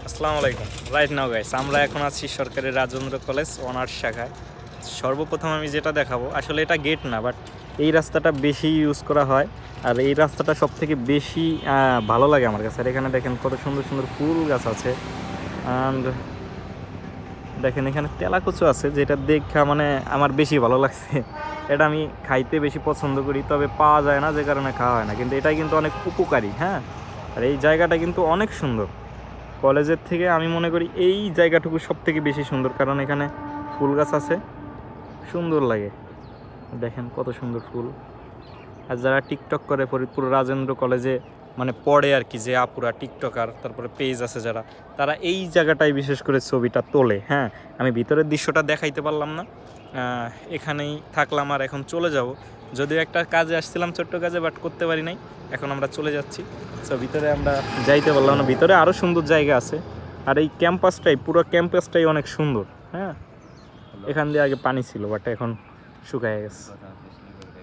আসসালামু আলাইকুম। Right now guys, আমরা এখন আছি সরকারি রাজেন্দ্র কলেজ অনার্স শাখায়। সর্বপ্রথম আমি যেটা দেখাবো, আসলে এটা গেট না, বাট এই রাস্তাটা বেশি ইউজ করা হয়। আর এই রাস্তাটা সব থেকে বেশি ভালো লাগে আমার কাছে। আর এখানে দেখেন কত সুন্দর সুন্দর ফুল গাছ আছে। অ্যান্ড দেখেন এখানে তেলাকুচু আছে, যেটা দেখা মানে আমার বেশি ভালো লাগছে। এটা আমি খাইতে বেশি পছন্দ করি, তবে পাওয়া যায় না যে কারণে খাওয়া হয় না, কিন্তু এটাই কিন্তু অনেক উপকারী। হ্যাঁ, আর এই জায়গাটা কিন্তু অনেক সুন্দর। কলেজের থেকে আমি মনে করি এই জায়গাটুকু সব থেকে বেশি সুন্দর, কারণ এখানে ফুল গাছ আছে, সুন্দর লাগে। দেখেন কত সুন্দর ফুল। আর যারা টিকটক করে ফরিদপুর রাজেন্দ্র কলেজে মানে পড়ে আর কি, যে আপুরা টিকটকার, তারপরে পেজ আছে যারা, তারা এই জায়গাটায় বিশেষ করে ছবিটা তোলে। হ্যাঁ, আমি ভিতরের দৃশ্যটা দেখাইতে পারলাম না, এখানেই থাকলাম আর এখন চলে যাব। যদিও একটা কাজে আসছিলাম, ছোট্ট কাজে, বাট করতে পারি নাই। এখন আমরা চলে যাচ্ছি। সো ভিতরে আমরা যাইতে পারলাম না, ভিতরে আরও সুন্দর জায়গা আছে। আর এই ক্যাম্পাসটাই, পুরো ক্যাম্পাসটাই অনেক সুন্দর। হ্যাঁ, এখান দিয়ে আগে পানি ছিল, বাট এখন শুকায় গেছে।